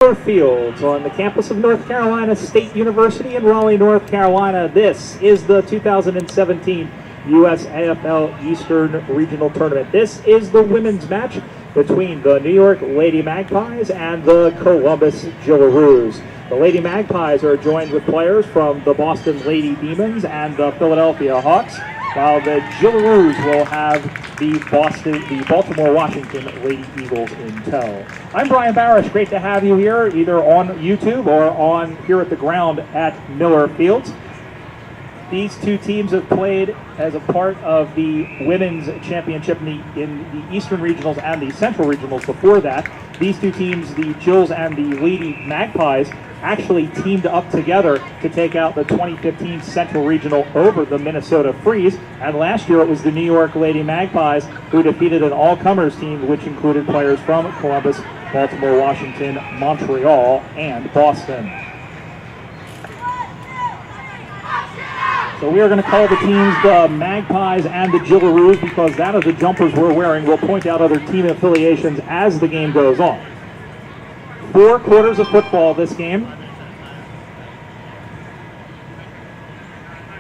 Miller Fields on the campus of North Carolina State University in Raleigh, North Carolina. This is the 2017 USAFL Eastern Regional Tournament. This is the women's match between the New York Lady Magpies and the Columbus Jillaroos. The Lady Magpies are joined with players from the Boston Lady Demons and the Philadelphia Hawks, while the Jillaroos will have the Baltimore Washington Lady Eagles in tow. I'm Brian Barish. Great to have you here, either on YouTube or on here at the ground at Miller Fields. These two teams have played as a part of the women's championship in the Eastern Regionals and the Central Regionals before that. These two teams, the Jills and the Lady Magpies, actually teamed up together to take out the 2015 Central Regional over the Minnesota Freeze. And last year it was the New York Lady Magpies who defeated an all-comers team, which included players from Columbus, Baltimore, Washington, Montreal, and Boston. So we are going to call the teams the Magpies and the Jillaroos because that is the jumpers we're wearing. We'll point out other team affiliations as the game goes on. 4 quarters of football this game.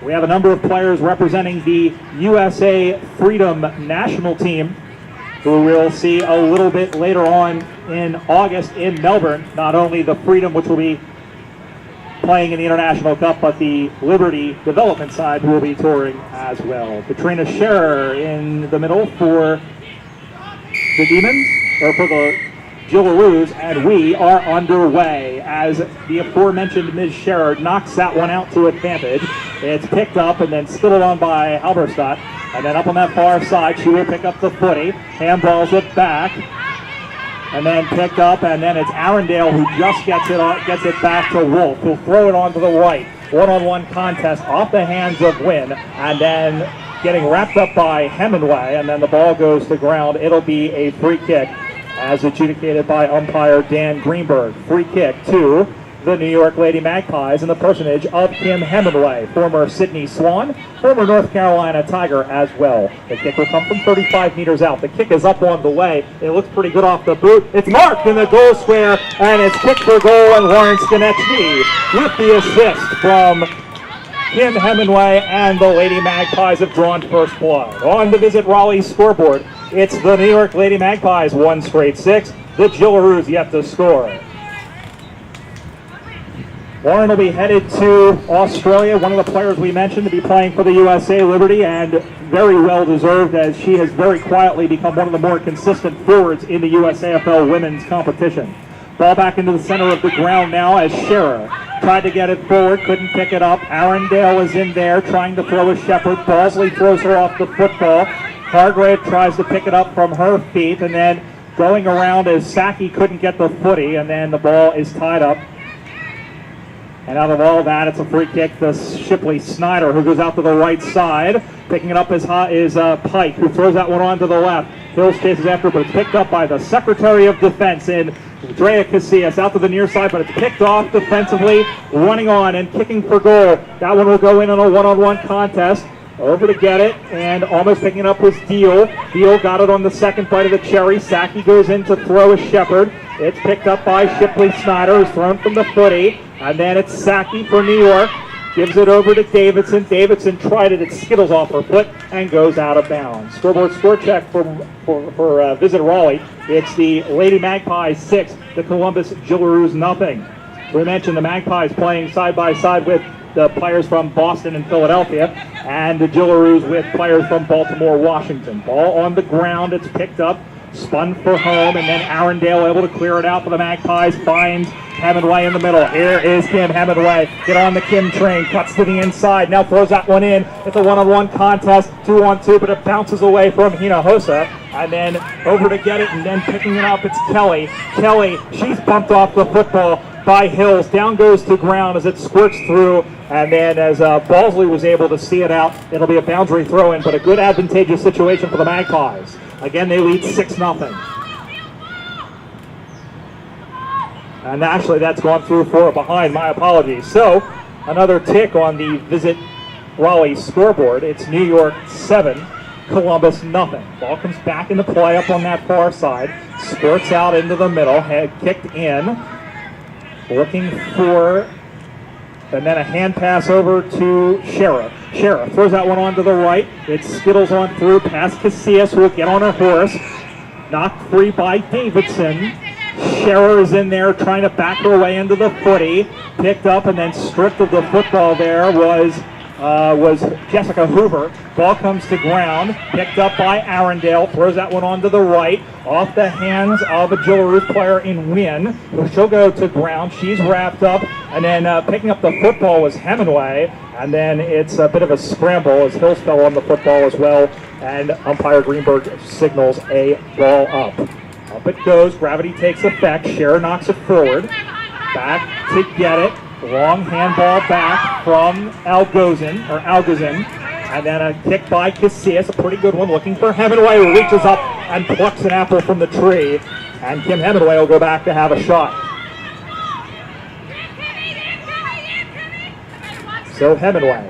We have a number of players representing the USA Freedom national team who we'll see a little bit later on in August in Melbourne. Not only the Freedom, which will be playing in the International Cup, but the Liberty development side will be touring as well. Katrina Scherer in the middle for the Demons, or for the Jillaroos, and we are underway as the aforementioned Ms. Scherer knocks that one out to advantage. It's picked up and then skittled on by Halberstadt, and then up on that far side she will pick up the footy, handballs it back, and then picked up, and then it's Arundel who just gets it back to Wolf, who'll throw it onto the right. One-on-one contest off the hands of Wynn, and then getting wrapped up by Hemingway, and then the ball goes to ground. It'll be a free kick as adjudicated by umpire Dan Greenberg. Free kick to the New York Lady Magpies in the personage of Kim Hemingway, former Sydney Swan, former North Carolina Tiger as well. The kick will come from 35 meters out. The kick is up on the way. It looks pretty good off the boot. It's marked in the goal square, and it's kicked for goal, and Lawrence Ganechny with the assist from Kim Hemingway, and the Lady Magpies have drawn first blood. On the Visit Raleigh scoreboard, it's the New York Lady Magpies 1 straight 6. The Jillaroos yet to score. Warren will be headed to Australia, one of the players we mentioned to be playing for the USA Liberty, and very well deserved as she has very quietly become one of the more consistent forwards in the USAFL women's competition. Ball back into the center of the ground now as Scherer tried to get it forward, couldn't pick it up. Arundel is in there trying to throw a Shepherd. Balsley throws her off the football. Hargrave tries to pick it up from her feet, and then going around as Saki couldn't get the footy, and then the ball is tied up. And out of all that, it's a free kick to Shipley Snyder, who goes out to the right side. Picking it up is Pike, who throws that one on to the left. Hills chases after, but it's picked up by the Secretary of Defense in Drea Casillas out to the near side, but it's picked off defensively, running on and kicking for goal. That one will go in on a one-on-one contest. Over to get it, and almost picking it up was Deal. Deal got it on the second bite of the cherry. Saki goes in to throw a Shepherd. It's picked up by Shipley Snyder, who's thrown from the footy. And then it's Saki for New York. Gives it over to Davidson. Davidson tried it. It skittles off her foot and goes out of bounds. Scoreboard score check for Visit Raleigh. It's the Lady Magpies 6, the Columbus Jillaroos nothing. We mentioned the Magpies playing side by side with the players from Boston and Philadelphia, and the Jillaroos with players from Baltimore, Washington. Ball on the ground. It's picked up, spun for home, and then Arundel able to clear it out for the Magpies. Finds Hemingway in the middle. Here is Kim Hemingway. Get on the Kim train. Cuts to the inside. Now throws that one in. It's a one-on-one contest. 2-on-2, but it bounces away from Hinojosa. And then over to get it, and then picking it up, it's Kelly. Kelly, she's bumped off the football by Hills. Down goes to ground as it squirts through. And then as Balsley was able to see it out, it'll be a boundary throw-in, but a good advantageous situation for the Magpies. Again, they lead 6-0. And actually, that's gone through for a behind. My apologies. So, another tick on the Visit Raleigh scoreboard. It's New York 7, Columbus nothing. Ball comes back into play up on that far side. Squirts out into the middle. Head kicked in. looking for, and then a hand pass over to Shara. Shara throws that one on to the right. It skittles on through past Casillas, who will get on her horse. Knocked free by Davidson. Shara is in there trying to back her way into the footy. Picked up and then stripped of the football there was Jessica Hoover. Ball comes to ground, picked up by Arundel, throws that one onto the right, off the hands of a Jillaroos player in Wynn. She'll go to ground, she's wrapped up, and then picking up the football was Hemingway, and then it's a bit of a scramble as Hills fell on the football as well, and umpire Greenberg signals a ball up. Up it goes, gravity takes effect, Shara knocks it forward, back to get it. Long handball back from Algozin, and then a kick by Casillas, a pretty good one, looking for Hemingway, who reaches up and plucks an apple from the tree, and Kim Hemingway will go back to have a shot. So Hemingway,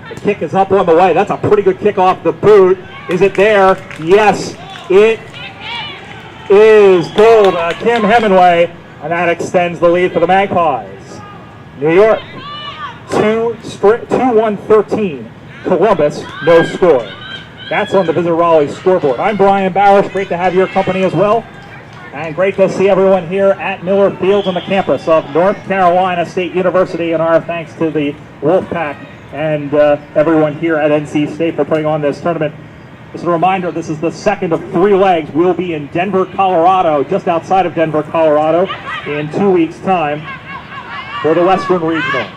the kick is up on the way. That's a pretty good kick off the boot. Is it there? Yes, it is. Goal to Kim Hemingway, and that extends the lead for the Magpies. New York, 2-1-13. Columbus, no score. That's on the Visit Raleigh scoreboard. I'm Brian Bowers. Great to have your company as well. And great to see everyone here at Miller Field on the campus of North Carolina State University. And our thanks to the Wolfpack and everyone here at NC State for putting on this tournament. Just a reminder, this is the second of 3 legs. We'll be in Denver, Colorado, just outside of Denver, Colorado, in 2 weeks' time for the Western Regional.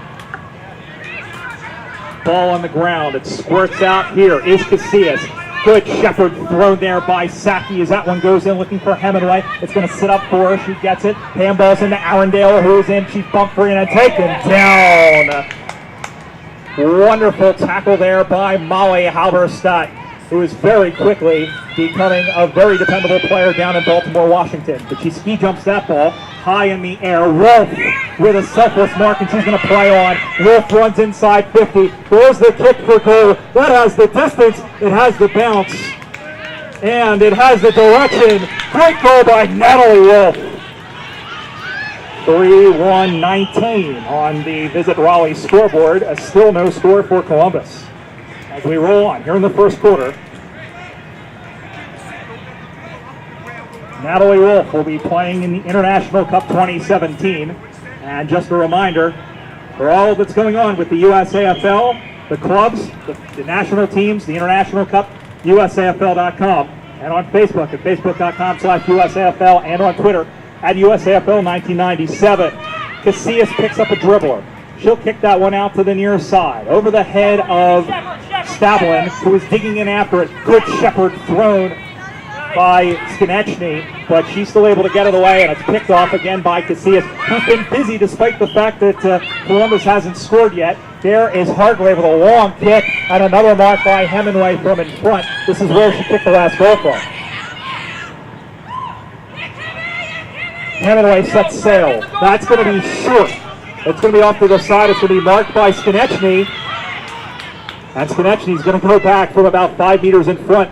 Ball on the ground. It squirts out here. Is Casillas. Good Shepherd thrown there by Saki as that one goes in looking for Hemingway. It's going to sit up for her. She gets it. Handballs into Arundel, who's in. She's bumped free and taken down. Wonderful tackle there by Molly Halberstadt, who is very quickly becoming a very dependable player down in Baltimore, Washington. But she ski jumps that ball high in the air. Wolf with a selfless mark, and she's going to play on. Wolf runs inside 50. There's the kick for goal. That has the distance. It has the bounce. And it has the direction. Great goal by Natalie Wolf. 3-1-19 on the Visit Raleigh scoreboard. Still no score for Columbus. As we roll on here in the first quarter, Natalie Wolf will be playing in the International Cup 2017. And just a reminder, for all that's going on with the USAFL, the clubs, the national teams, the International Cup, USAFL.com, and on Facebook at facebook.com/USAFL, and on Twitter at USAFL 1997. Casillas picks up a dribbler. She'll kick that one out to the near side, over the head of Stablin, who is digging in after it. Good Shepherd thrown by Skonechny, but she's still able to get it away, and it's picked off again by Casillas, who's been busy despite the fact that Columbus hasn't scored yet. There is Hargrave with a long kick, and another mark by Hemingway from in front. This is where she kicked the last goal from. Hemingway sets sail. That's going to be short. It's going to be off to the side. It's going to be marked by Skonechny. And Skonechny's going to go back from about 5 meters in front.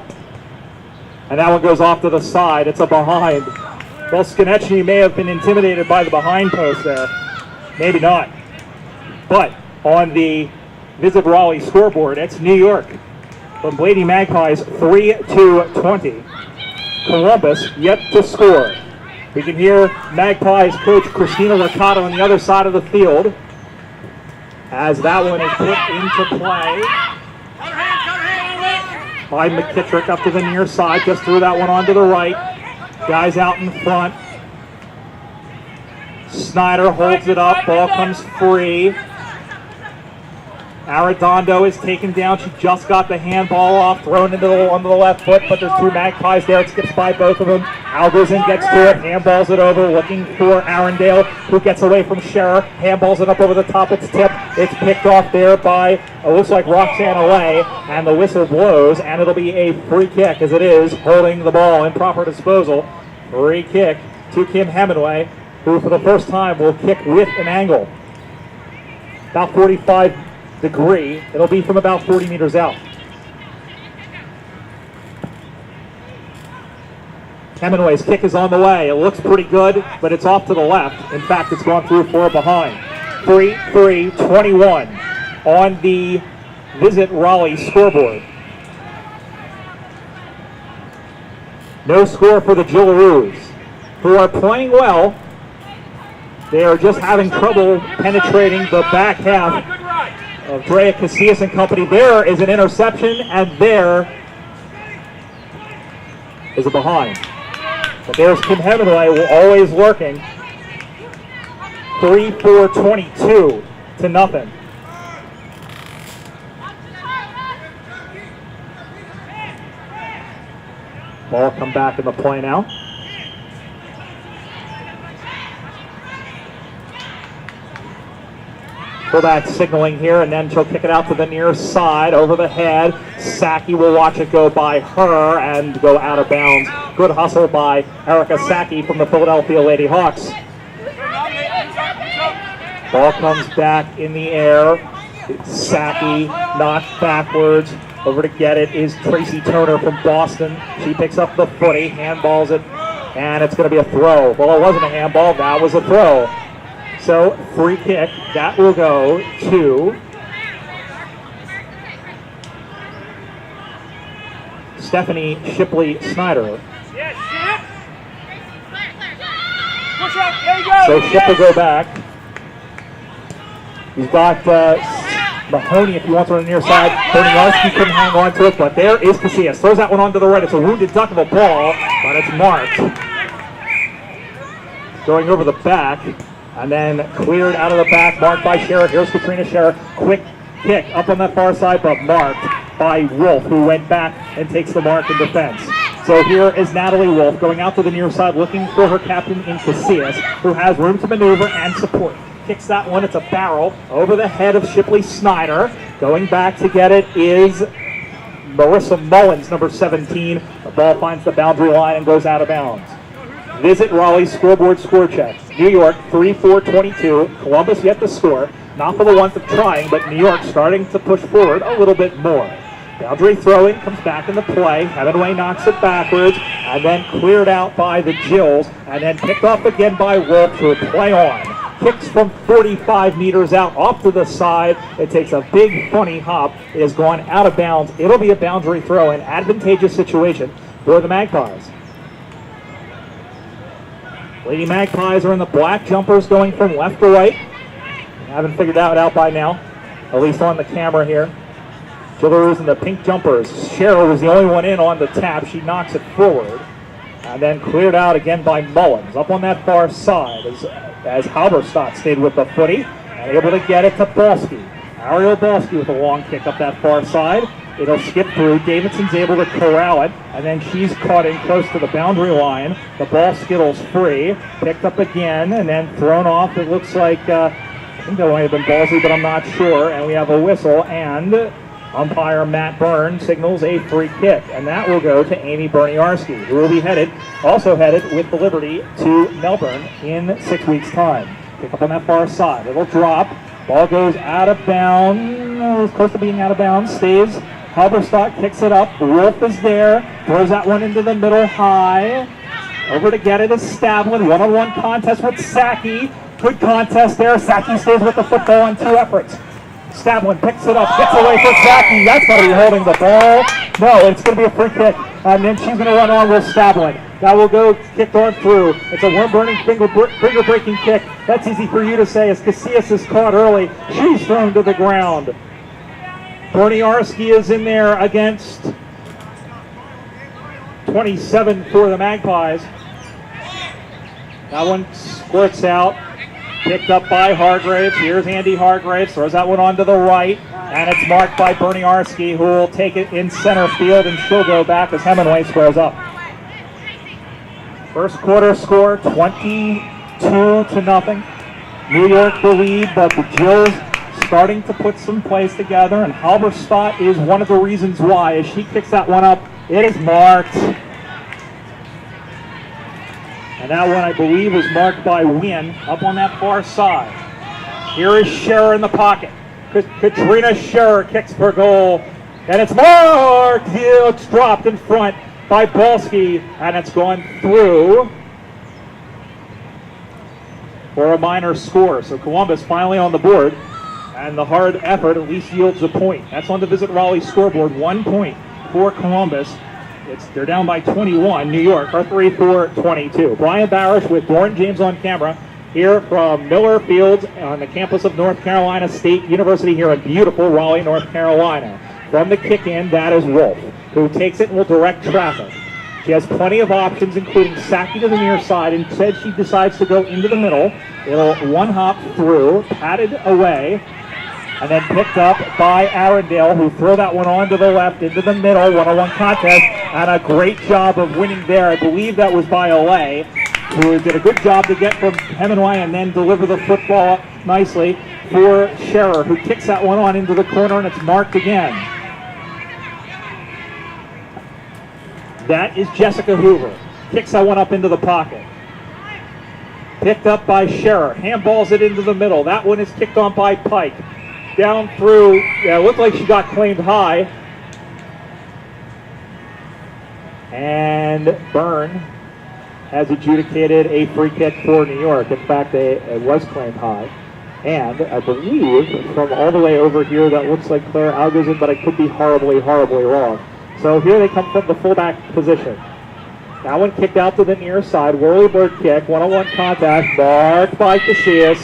And that one goes off to the side. It's a behind. Well, Skonechny may have been intimidated by the behind post there. Maybe not. But on the Visit Raleigh scoreboard, it's New York. The Lady Magpies 3-20. Columbus yet to score. We can hear Magpies coach Christina Riccata on the other side of the field as that one is put into play by McKittrick up to the near side. Just threw that one onto the right. Guys out in front. Snyder holds it up. Ball comes free. Arredondo is taken down. She just got the handball off, thrown onto the left foot, but there's 2 Magpies there. It skips by both of them. Algozin gets to it, handballs it over, looking for Arundel, who gets away from Scherer. Handballs it up over the top. It's tipped. It's picked off there by, it looks like Roxanne Allay, and the whistle blows, and it'll be a free kick as it is, holding the ball in proper disposal. Free kick to Kim Hemingway, who for the first time will kick with an angle. About 45 degree. It'll be from about 40 meters out. Hemingway's kick is on the way. It looks pretty good, but it's off to the left. In fact, it's gone through 4 behind. 3-3-21 on the Visit Raleigh scoreboard. No score for the Jillaroos, who are playing well. They are just having trouble penetrating the back half of Drea Casillas and company. There is an interception, and there is a behind. But there's Kim Hemingway, always lurking. 3-4-22 to nothing. Ball come back in the play now. Fullback signaling here, and then she'll kick it out to the near side, over the head. Saki will watch it go by her and go out of bounds. Good hustle by Erica Saki from the Philadelphia Lady Hawks. Ball comes back in the air. Saki knocked backwards. Over to get it is Tracy Turner from Boston. She picks up the footy, handballs it, and it's going to be a throw. Well, it wasn't a handball, that was a throw. So, free kick, that will go to Stephanie Shipley-Snyder. So Ship will go back. He's got Mahoney if he wants on the near side. Berniarski couldn't hang on to it, but there is Casillas. Throws that one onto the right. It's a wounded duck of a ball, but it's marked. Going over the back. And then cleared out of the back, marked by Scherer. Here's Katrina Scherer. Quick kick up on that far side, but marked by Wolf, who went back and takes the mark in defense. So here is Natalie Wolf going out to the near side, looking for her captain in Casillas, who has room to maneuver and support. Kicks that one, it's a barrel over the head of Shipley-Snyder. Going back to get it is Marissa Mullins, number 17. The ball finds the boundary line and goes out of bounds. Visit Raleigh scoreboard score check. New York 3-4-22. Columbus yet to score. Not for the want of trying, but New York starting to push forward a little bit more. Boundary throwing comes back into play. Hemingway knocks it backwards and then cleared out by the Jills and then picked off again by Wolf to play on. Kicks from 45 meters out off to the side. It takes a big funny hop. It has gone out of bounds. It'll be a boundary throw, an advantageous situation for the Magpies. Lady Magpies are in the black jumpers going from left to right. I haven't figured that out by now, at least on the camera here. Jillaroos in the pink jumpers. Scherer was the only one in on the tap. She knocks it forward and then cleared out again by Mullins. Up on that far side as Halberstadt stayed with the footy and able to get it to Balski. Ariel Balski with a long kick up that far side. It'll skip through. Davidson's able to corral it, and then she's caught in close to the boundary line. The ball skittles free, picked up again, and then thrown off. It looks like, I think that might have been ballsy, but I'm not sure. And we have a whistle, and umpire Matt Byrne signals a free kick, and that will go to Amy Berniarski, who will be also headed with the Liberty to Melbourne in 6 weeks' time. Pick up on that far side. It'll drop. Ball goes out of bounds, close to being out of bounds, stays. Halberstadt kicks it up. Wolf is there. Throws that one into the middle high. Over to get it is Stavlin. One-on-one contest with Saki. Good contest there. Saki stays with the football on 2 efforts. Stavlin picks it up. Gets away for Saki. That's going to be holding the ball. No, it's going to be a free kick. And then she's going to run on with Stavlin. That will go kicked on through. It's a worm-burning, finger-breaking kick. That's easy for you to say as Casillas is caught early. She's thrown to the ground. Berniarski is in there against 27 for the Magpies. That one squirts out. Picked up by Hargraves. Here's Andy Hargraves. Throws that one onto the right. And it's marked by Berniarski, who will take it in center field, and she'll go back as Hemingway squares up. First quarter score, 22-0. New York the lead, but the Jills starting to put some plays together, and Halberstadt is one of the reasons why. As she kicks that one up, it is marked. And that one, I believe, was marked by Wynn up on that far side. Here is Scherer in the pocket. Katrina Scherer kicks for goal, and it's marked. It's dropped in front. by Balski, and it's gone through for a minor score. So Columbus finally on the board, and the hard effort at least yields a point. That's on the Visit Raleigh scoreboard. 1 point for Columbus. They're down by 21. New York are 34-22. Brian Barish with Doran James on camera here from Miller Fields on the campus of North Carolina State University here in beautiful Raleigh, North Carolina. From the kick-in, that is Wolf, who takes it and will direct traffic. She has plenty of options, including sacking to the near side. Instead, she decides to go into the middle. It'll one-hop through, patted away, and then picked up by Arundel, who threw that one on to the left into the middle, one-on-one contest, and a great job of winning there. I believe that was by Olay, who did a good job to get from Hemingway and then deliver the football nicely for Scherer, who kicks that one on into the corner, and it's marked again. That is Jessica Hoover. Kicks that one up into the pocket. Picked up by Scherer. Handballs it into the middle. That one is kicked on by Pike. Down through, it looked like she got claimed high. And Byrne has adjudicated a free kick for New York. In fact, it was claimed high. And I believe from all the way over here, that looks like Claire Algazin, but I could be horribly, horribly wrong. So here they come from the fullback position. That one kicked out to the near side. Whirlybird kick, one-on-one contact, marked by Casillas,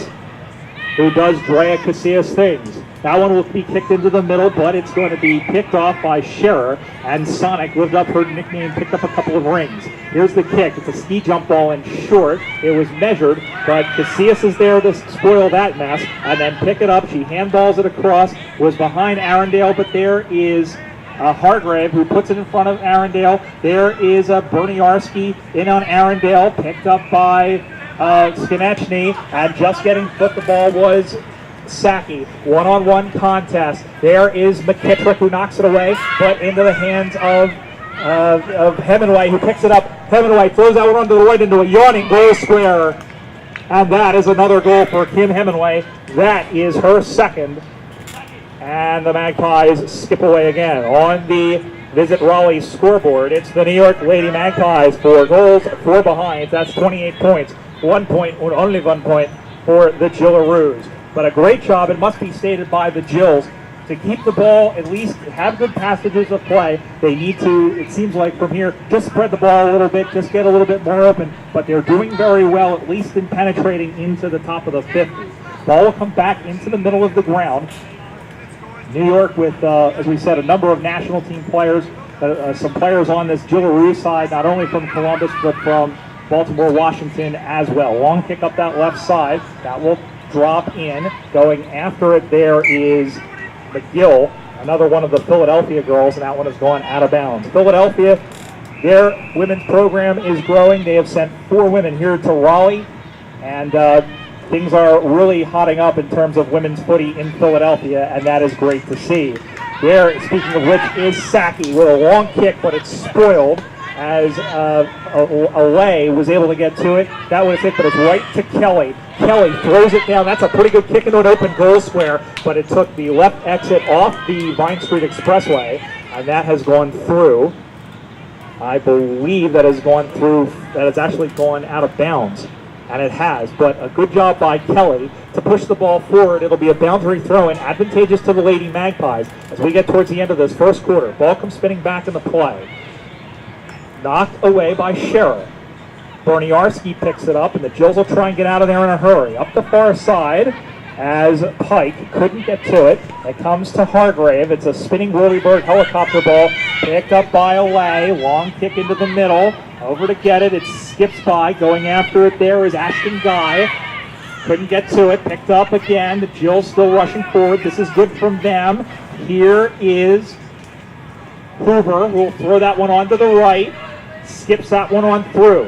who does Drea Casillas things. That one will be kicked into the middle, but it's going to be picked off by Scherer, and Sonic lived up her nickname, picked up a couple of rings. Here's the kick. It's a ski jump ball and short. It was measured, but Casillas is there to spoil that mess, and then pick it up. She handballs it across, was behind Arundel, but there is Hargrave, who puts it in front of Arundel. There is Berniarski in on Arundel, picked up by Skonechny, and just getting foot the ball was Saki. One-on-one contest. There is McKittrick, who knocks it away, but into the hands of Hemingway, who picks it up. Hemingway throws that one onto the right into a yawning goal square, and that is another goal for Kim Hemingway. That is her second. And the Magpies skip away again. On the Visit Raleigh scoreboard, it's the New York Lady Magpies. 4 goals, 4 behind. That's 28 points. 1 point, or only 1 point, for the Jillaroos. But a great job, it must be stated, by the Jills to keep the ball, at least have good passages of play. They need to, it seems like from here, just spread the ball a little bit, just get a little bit more open. But they're doing very well, at least in penetrating into the top of the 50. Ball will come back into the middle of the ground. New York with, as we said, a number of national team players, some players on this Jillaroos side, not only from Columbus, but from Baltimore, Washington as well. Long kick up that left side. That will drop in. Going after it there is McGill, another one of the Philadelphia girls, and that one has gone out of bounds. Philadelphia, their women's program is growing. They have sent 4 women here to Raleigh, and things are really hotting up in terms of women's footy in Philadelphia, and that is great to see. There, speaking of which, is Saki with a long kick, but it's spoiled as Olay was able to get to it. That was it, but it's right to Kelly. Kelly throws it down. That's a pretty good kick into an open goal square, but it took the left exit off the Vine Street Expressway, and that has gone through. I believe that has gone through, that has actually gone out of bounds. And it has, but a good job by Kelly to push the ball forward. It'll be a boundary throw-in, advantageous to the Lady Magpies as we get towards the end of this first quarter. Ball comes spinning back in the play. Knocked away by Scherer. Berniarski picks it up, and the Jills will try and get out of there in a hurry. Up the far side as Pike couldn't get to it. It comes to Hargrave. It's a spinning whirlybird helicopter ball picked up by Olay. Long kick into the middle. Over to get it. It skips by. Going after it there is Ashton Guy. Couldn't get to it. Picked up again. The Jills still rushing forward. This is good from them. Here is Hoover, who will throw that one onto the right. Skips that one on through.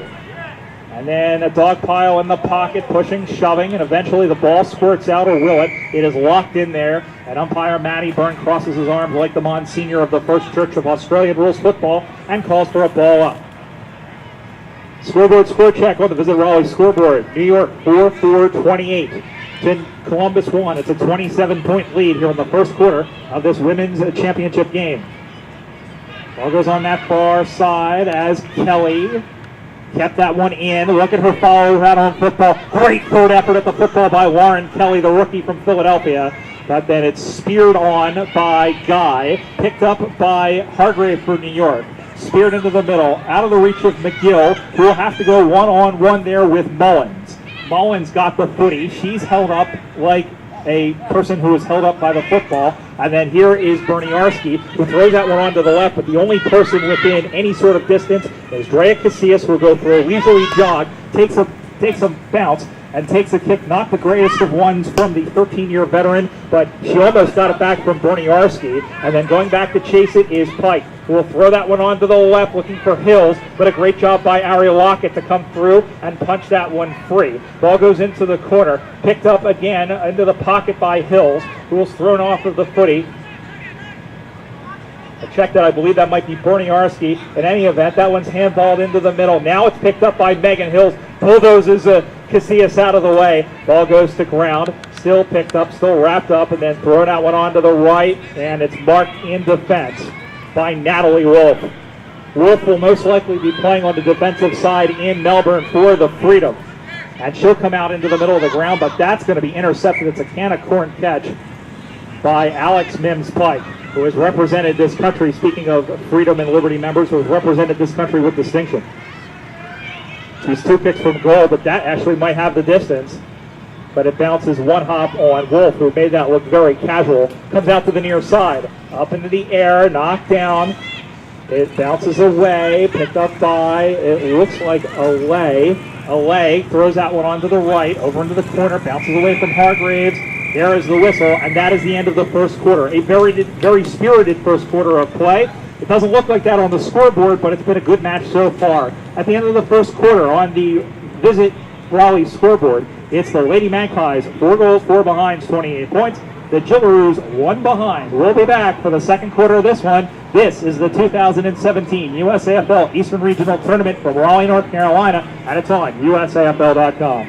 And then a dog pile in the pocket, pushing, shoving, and eventually the ball squirts out, or will it? It is locked in there, and umpire Matty Byrne crosses his arms like the Monsignor of the First Church of Australian Rules Football and calls for a ball up. Scoreboard score check on the Visit Raleigh scoreboard. New York 4-4-28 to Columbus 1. It's a 27-point lead here in the first quarter of this women's championship game. Ball goes on that far side as Kelly kept that one in. Look at her follow that on football. Great third effort at the football by Warren Kelly, the rookie from Philadelphia. But then it's speared on by Guy, picked up by Hargrave for New York. Speared into the middle, out of the reach of McGill, who will have to go one-on-one there with Mullins. Mullins got the footy. She's held up like a person who is held up by the football. And then here is Berniarski, who throws that one onto the left, but the only person within any sort of distance is Drea Casillas, who will go for a leisurely jog, takes a bounce, and takes a kick, not the greatest of ones from the 13-year veteran, but she almost got it back from Berniarski. And then going back to chase it is Pike, who will throw that one onto the left, looking for Hills, but a great job by Ariel Lockett to come through and punch that one free. Ball goes into the corner, picked up again into the pocket by Hills, who was thrown off of the footy. I checked that. I believe that might be Berniarski. In any event, that one's handballed into the middle. Now it's picked up by Megan Hills. Bulldozes Casillas out of the way. Ball goes to ground. Still picked up, still wrapped up, and then thrown that one onto the right, and it's marked in defense by Natalie Wolf. Wolf will most likely be playing on the defensive side in Melbourne for the Freedom. And she'll come out into the middle of the ground, but that's going to be intercepted. It's a can of corn catch by Alex Mims Pike, who has represented this country, speaking of Freedom and Liberty members, who has represented this country with distinction. She's 2 kicks from goal, but that actually might have the distance. But it bounces one hop on Wolf, who made that look very casual. Comes out to the near side. Up into the air, knocked down. It bounces away, picked up by, it looks like Allay. Allay throws that one onto the right, over into the corner, bounces away from Hargraves. There is the whistle, and that is the end of the first quarter. A very spirited first quarter of play. It doesn't look like that on the scoreboard, but it's been a good match so far. At the end of the first quarter on the Visit Raleigh scoreboard, it's the Lady Magpies, 4 goals, 4 behinds, 28 points. The Jillaroos, 1 behind. We'll be back for the second quarter of this one. This is the 2017 USAFL Eastern Regional Tournament from Raleigh, North Carolina, and it's on USAFL.com.